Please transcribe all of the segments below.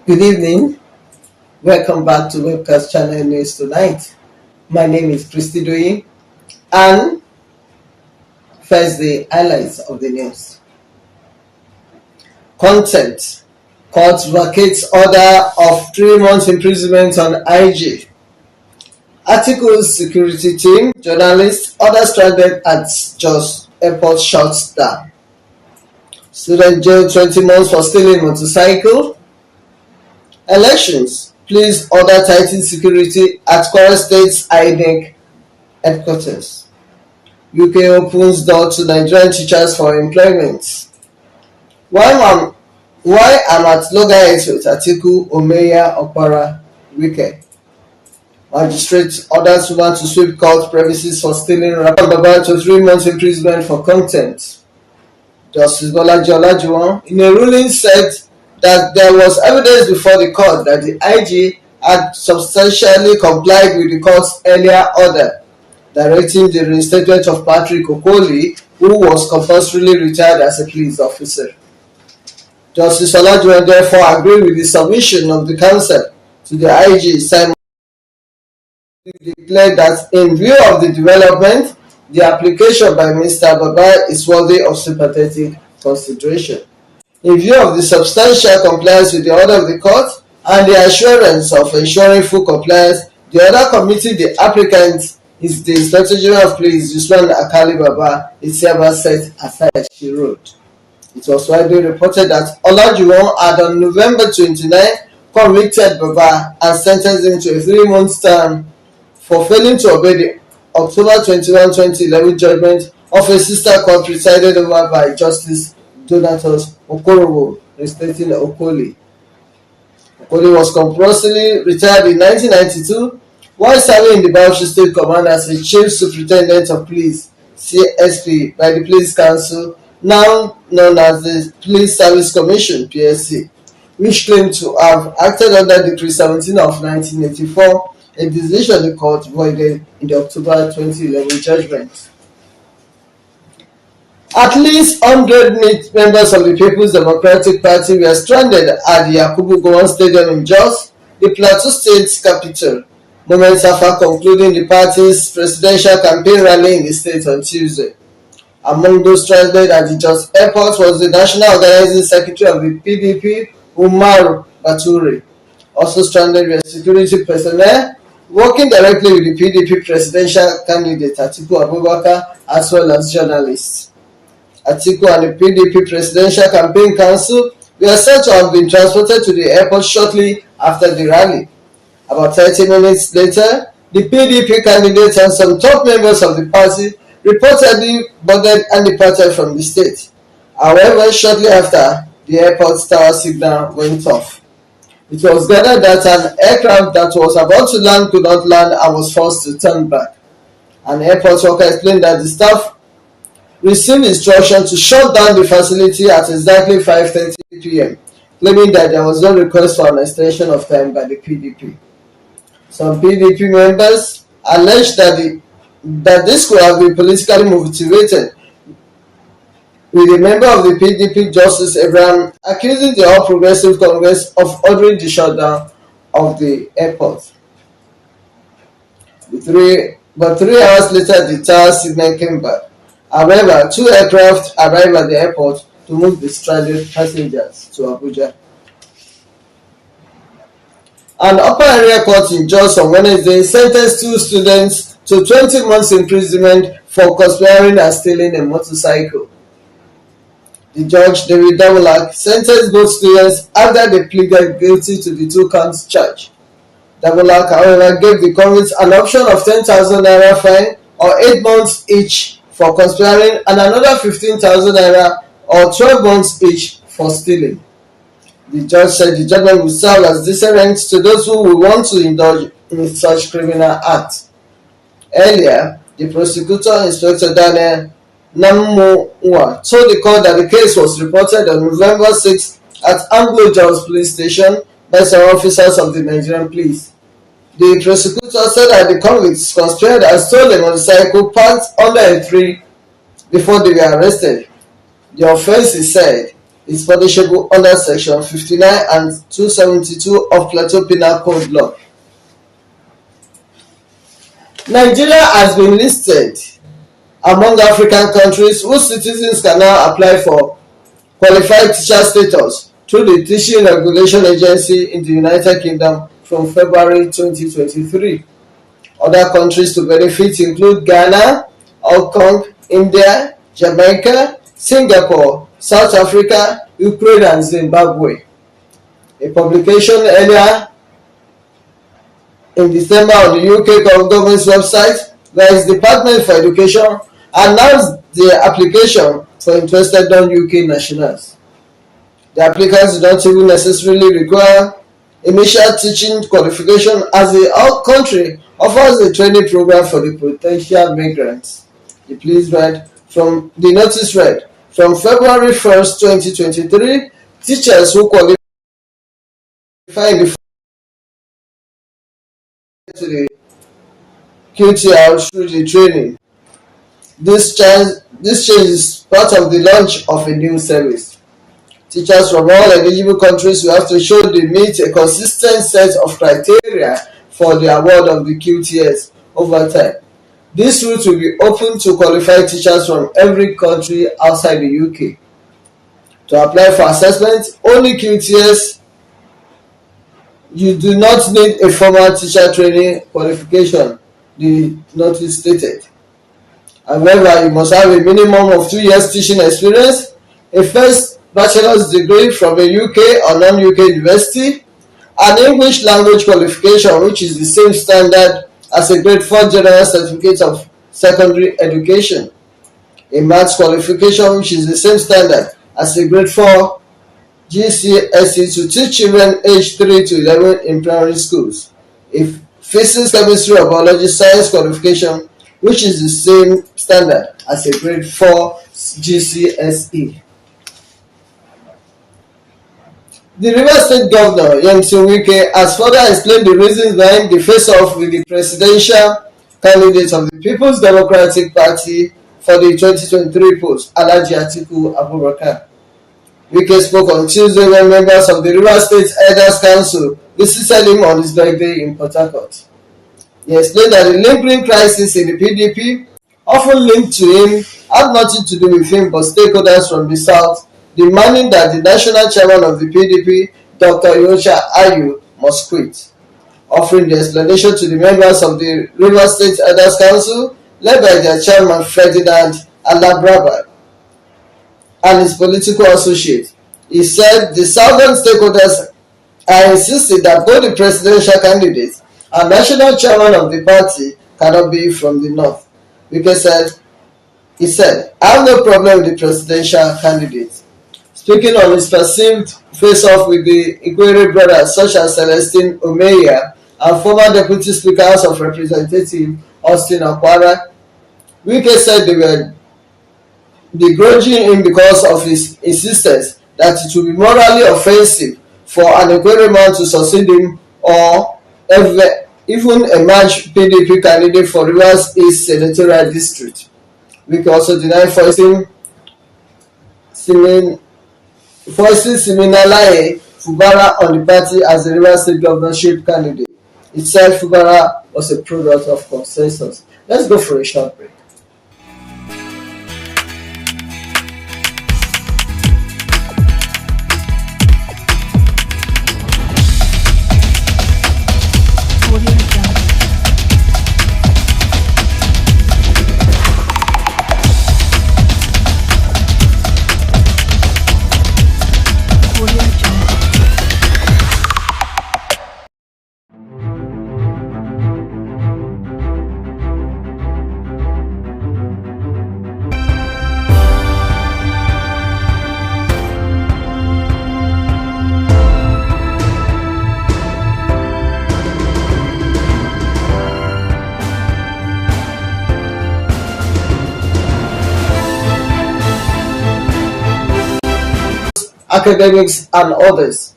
Good evening. Welcome back to Webcast channel news tonight. My name is Christy Doyi, and first the highlights of the news. Content: Court vacates order of 3 months imprisonment on IG. Articles security team, journalists, others stranded at Jos Airport shuts down. Student jailed 20 months for stealing motorcycle. Elections: Please order tighten security at Kwara State's INEC headquarters. UK opens door to Nigerian teachers for employment. Why I'm at loggerheads with Atiku, Omeya, Okpara, Wike. Magistrate orders woman to sweep court premises for stealing rapper Baba to 3 months imprisonment for contempt. Justice Bolaji Olajuwon, in a ruling, said that there was evidence before the court that the IG had substantially complied with the court's earlier order directing the reinstatement of Patrick Okoli, who was compulsorily retired as a police officer. Justice Olajuwon therefore agreed with the submission of the counsel to the IG, simultaneously declared that in view of the development, the application by Mr. Baba is worthy of sympathetic consideration. In view of the substantial compliance with the order of the court and the assurance of ensuring full compliance, the order committing the applicant is the Inspector General of Police, Usman Akali Baba, is hereby set aside, she wrote. It was widely reported that Olajuwon had on November 29 convicted Baba and sentenced him to a 3-month term for failing to obey the October 21, 2011 judgment of a sister court presided over by Justice Donatus Okorowo, reinstating Okoli. Okoli was compulsorily retired in 1992 while serving in the Bauchi State Command as a Chief Superintendent of Police (CSP) by the Police Council, now known as the Police Service Commission (PSC), which claimed to have acted under Decree 17 of 1984, a decision the court voided in the October 2011 judgment. At least 100 members of the People's Democratic Party were stranded at the Yakubu Gowon Stadium in Jos, the Plateau State's capital, moments after concluding the party's presidential campaign rally in the state on Tuesday. Among those stranded at the Jos Airport was the National Organizing Secretary of the PDP, Umar Bature. Also stranded were security personnel working directly with the PDP presidential candidate Atiku Abubakar, as well as journalists. Atiku and the PDP Presidential Campaign Council were said to have been transported to the airport shortly after the rally. About 30 minutes later, the PDP candidate and some top members of the party reportedly boarded and departed from the state. However, shortly after, the airport's tower signal went off. It was gathered that an aircraft that was about to land could not land and was forced to turn back. An airport worker explained that the staff received instruction to shut down the facility at exactly 5:30 p.m., claiming that there was no request for an extension of time by the PDP. Some PDP members alleged that this could have been politically motivated, with a member of the PDP, Justice Abraham, accusing the All Progressive Congress of ordering the shutdown of the airport. But 3 hours later, the tower signal came back. However, 2 aircraft arrived at the airport to move the stranded passengers to Abuja. An upper area court in Jos on Wednesday sentenced 2 students to 20 months imprisonment for conspiring and stealing a motorcycle. The judge, David Dawulak, sentenced both students after they pleaded guilty to the 2 counts charge. Dawulak, however, gave the convicts an option of 10,000 naira fine or 8 months each for conspiring and another 15,000 naira or 12 months each for stealing. The judge said the judgment will serve as deterrent to those who will want to indulge in such criminal acts. Earlier, the prosecutor, Inspector Daniel Namuwa, told the court that the case was reported on November 6 at Anglo-Jos Police Station by some officers of the Nigerian police. The prosecutor said that the convicts conspired and stole a motorcycle parked under a tree before they were arrested. The offense, he said, is punishable under Section 59 and 272 of Plateau Penal Code law. Nigeria has been listed among African countries whose citizens can now apply for qualified teacher status through the Teaching Regulation Agency in the United Kingdom from February 2023. Other countries to benefit include Ghana, Hong Kong, India, Jamaica, Singapore, South Africa, Ukraine, and Zimbabwe. A publication earlier in December on the UK government's website, the Department for Education announced the application for interested non-UK nationals. The applicants do not even necessarily require initial teaching qualification, as the country offers a training program for the potential migrants. The notice read, from February 1st, 2023, teachers who qualify to the QTR through the training. This change is part of the launch of a new service. Teachers from all eligible countries will have to show they meet a consistent set of criteria for the award of the QTS over time. This route will be open to qualified teachers from every country outside the UK. To apply for assessment, only QTS, you do not need a formal teacher training qualification, the notice stated. However, you must have a minimum of 2 years teaching experience, a first bachelor's degree from a UK or non-UK university, an English language qualification which is the same standard as a grade 4 general certificate of secondary education, a maths qualification which is the same standard as a grade 4 GCSE to teach children aged 3 to 11 in primary schools, a physics, chemistry, or biology science qualification which is the same standard as a grade 4 GCSE. The Rivers State Governor, Yemisi Wike, has further explained the reasons behind the face-off with the presidential candidate of the People's Democratic Party for the 2023 post, Alhaji Atiku Abubakar. Wike spoke on Tuesday when members of the Rivers State Elders Council visited him on his birthday in Port Harcourt. He explained that the lingering crisis in the PDP, often linked to him, had nothing to do with him but stakeholders from the south, demanding that the national chairman of the PDP, Dr. Yosha Ayu, must quit. Offering the explanation to the members of the Rivers State Elders Council, led by their chairman Ferdinand Alabraba and his political associates, he said the southern stakeholders are insisting that both the presidential candidates and national chairman of the party cannot be from the north. Wike he said, I have no problem with the presidential candidate. Speaking on his perceived face-off with the Ikwere brothers such as Celestine Omeya and former Deputy Speaker House of Representatives Austin Akwara, Wike said they were begrudging him because of his insistence that it would be morally offensive for an Ikwere man to succeed him or even emerge PDP candidate for Rivers East Senatorial District. Wike also denied foisting Siminalayi Fubara on the party as the Rivers State governorship candidate. It said Fubara was a product of consensus. Let's go for a short break. Academics and others.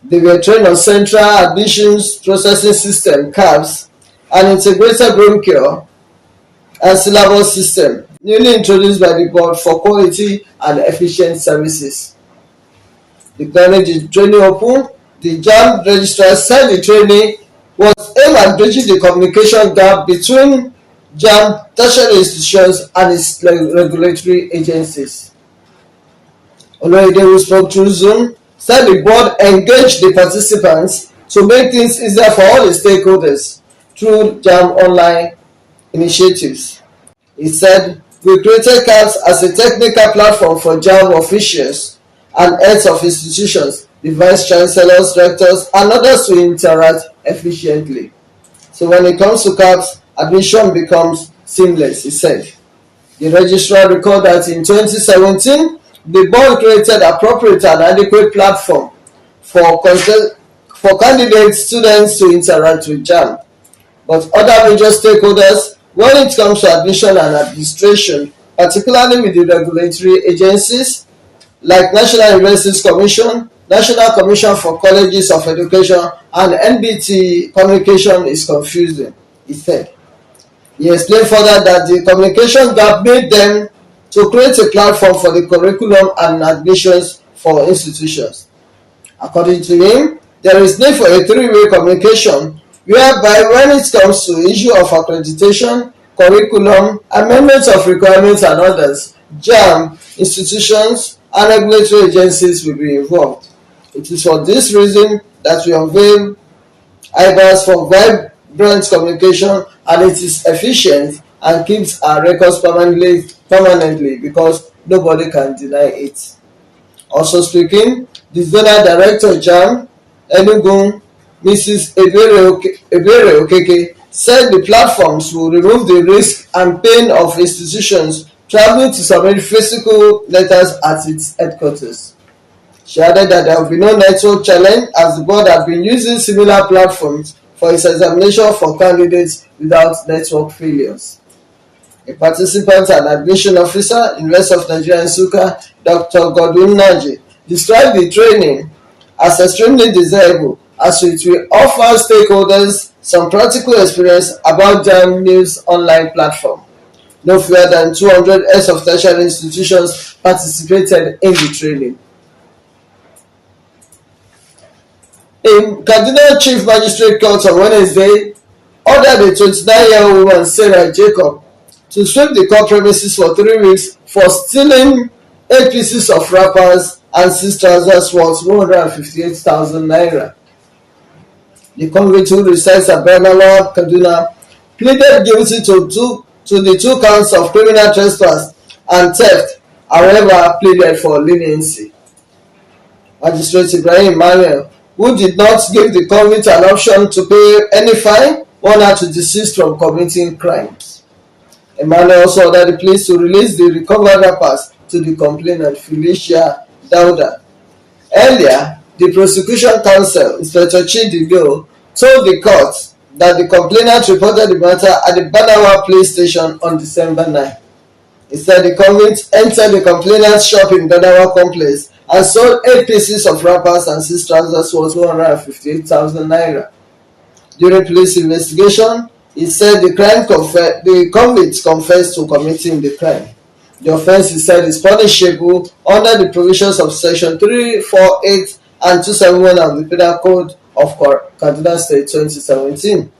They were trained on Central Admissions Processing System (CAPS), an integrated brochure and syllabus system newly introduced by the Board for Quality and Efficient Services. Declaring the training open, the JAMB registrar said the training was aimed at bridging the communication gap between JAMB tertiary institutions and its regulatory agencies. Oloyede, who spoke through Zoom, said the board engaged the participants to make things easier for all the stakeholders through JAMB online initiatives. He said, "We created CAPS as a technical platform for JAMB officials and heads of institutions, the vice chancellors, rectors, and others to interact efficiently. So when it comes to CAPS, admission becomes seamless," he said. The registrar recalled that in 2017, the board created appropriate and adequate platform for candidate students to interact with JAMB. But other major stakeholders, when it comes to admission and administration, particularly with the regulatory agencies like National Universities Commission, National Commission for Colleges of Education, and NBT communication is confusing, he said. He explained further that the communication gap made them to create a platform for the curriculum and admissions for institutions. According to him, there is need for a three-way communication whereby when it comes to issue of accreditation, curriculum, amendments of requirements and others, JAMB, institutions, and regulatory agencies will be involved. It is for this reason that we unveil IBAS for vibrant communication, and it is efficient and keeps our records permanently because nobody can deny it. Also speaking, the zonal director JAMB Enugu, Mrs. Ebere Okeke, said the platforms will remove the risk and pain of institutions traveling to submit physical letters at its headquarters. She added that there will be no network challenge as the board has been using similar platforms for its examination for candidates without network failures. A participant and admission officer, University of Nigeria Nsukka, Dr. Godwin Naji, described the training as extremely desirable as it will offer stakeholders some practical experience about JAMB News online platform. No fewer than 200 heads of tertiary institutions participated in the training. A Kaduna Chief Magistrate Court on Wednesday ordered a 29-year-old woman, Sarah Jacob, to sweep the court premises for 3 weeks for stealing 8 pieces of wrappers and 6 trousers worth 158,000 naira. The convict, who resides at Bernalawa, Kaduna, pleaded guilty to the 2 counts of criminal trespass and theft, however pleaded for leniency. Magistrate Ibrahim Emmanuel, who did not give the convict an option to pay any fine, warned her to desist from committing crimes. Emmanuel also ordered the police to release the recovered wrappers to the complainant, Felicia Dauda. Earlier, the prosecution counsel, Inspector Chidigo, told the court that the complainant reported the matter at the Badawa police station on December 9. He said the convict entered the complainant's shop in Badawa complex and sold 8 pieces of wrappers and 6 trousers worth 158,000 naira. During police investigation, he said the convict confessed to committing the crime. The offence, he said, is punishable under the provisions of Section 348 and 271 of the Penal Code of Kaduna State 2017.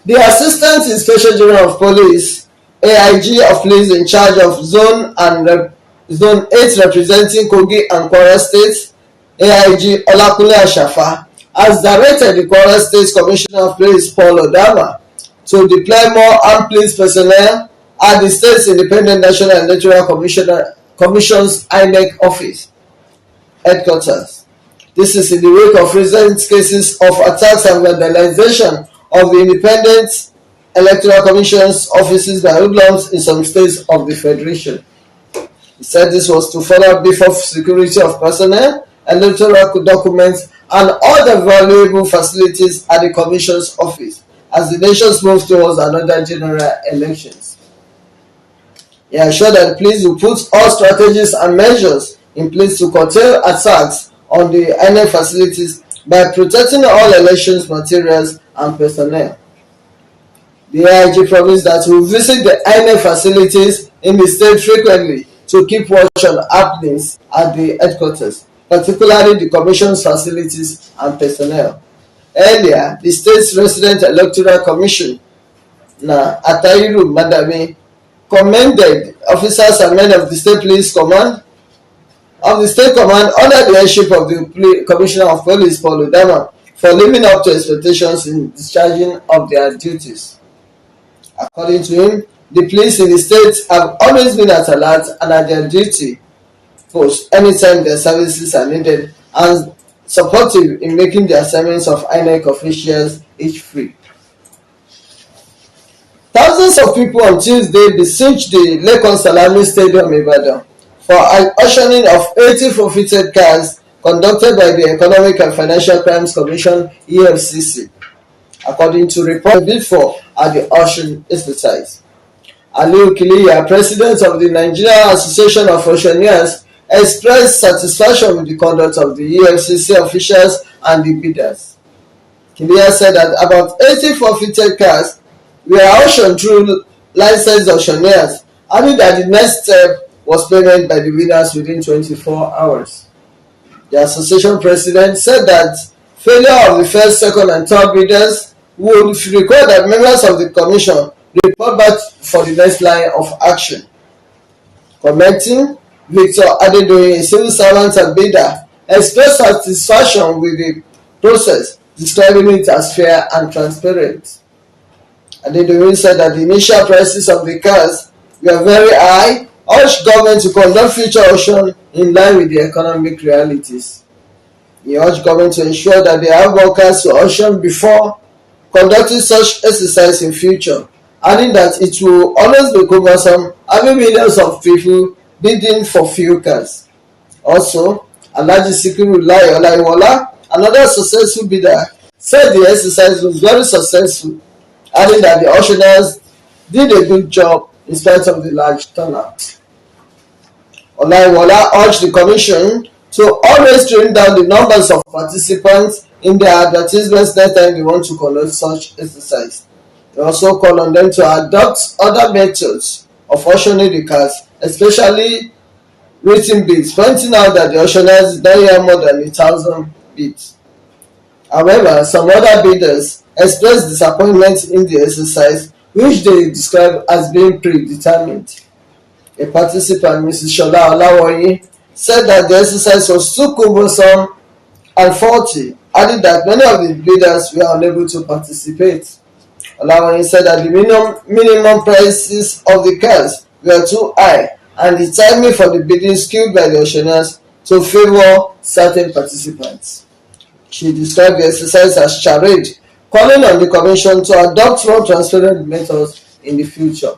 The Assistant Inspector General of Police, AIG of Police in charge of Zone 8 representing Kogi and Kwara States, AIG Olakunle Ashafa, has directed the Kwara State Commissioner of Police, Paul Odama, to deploy more armed police personnel at the state's Independent National Electoral Commission's INEC office headquarters. This is in the wake of recent cases of attacks and vandalization of the Independent Electoral Commission's offices by hoodlums in some states of the Federation. He said this was to further beef up security of personnel, electoral documents, and other valuable facilities at the Commission's office as the nation moves towards another general elections. He assured that the police will put all strategies and measures in place to curtail attacks on the INEC facilities by protecting all elections materials and personnel. The AIG promised that he will visit the INEC facilities in the state frequently to keep watch on happenings at the headquarters, particularly the Commission's facilities and personnel. Earlier, the state's Resident Electoral Commission Atahiru Madami commended officers and men of the State Police Command under the headship of the Commissioner of Police Paul Udama for living up to expectations in discharging of their duties. According to him, the police in the state have always been at alert and at their duty post anytime their services are needed and supportive in making the assignments of INEC officials each free. Thousands of people on Tuesday besieged the Lekon Salami Stadium in Ibadan for an auctioning of 80 forfeited cars conducted by the Economic and Financial Crimes Commission (EFCC), according to reports before at the auction exercise. Aliu Kiliya, president of the Nigerian Association of Auctioneers, expressed satisfaction with the conduct of the EFCC officials and the bidders. Kiliya said that about 80 forfeited cars were auctioned through licensed auctioneers, adding that the next step was payment by the winners within 24 hours. The association president said that failure of the first, second, and third bidders would require that members of the commission report back for the next line of action. Commenting, Victor Adedoyin, a civil servant and bidder, expressed satisfaction with the process, describing it as fair and transparent. Adedoyin said that the initial prices of the cars were very high, urged government to conduct future auction in line with the economic realities. He urged government to ensure that they have workers to auction before conducting such exercise in future, adding that it will always be cumbersome having millions of people bidding for few cars. Also, Alhaji Sikiru Lai Olaiwola, another successful bidder, said the exercise was very successful, adding that the auctioneers did a good job in spite of the large turnout. Olaiwola urged the commission to always trim down the numbers of participants in their advertisements next time they want to conduct such exercise. He also called on them to adopt other methods of auctioning the cars, especially written bids, pointing out that the auctioneers don't hear more than 1,000 bids. However, some other bidders expressed disappointment in the exercise, which they described as being predetermined. A participant, Mrs. Shola Olawoyin, said that the exercise was too cumbersome and faulty, adding that many of the bidders were unable to participate. Olawoyin said that the minimum prices of the cars were too high and the timing for the bidding skewed by the auctioneers to favor certain participants. She described the exercise as charade, calling on the commission to adopt more transparent methods in the future.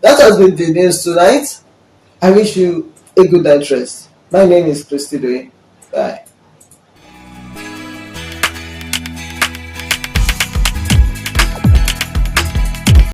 That has been the news tonight. I wish you a good night rest. My name is Christy Doe. Bye.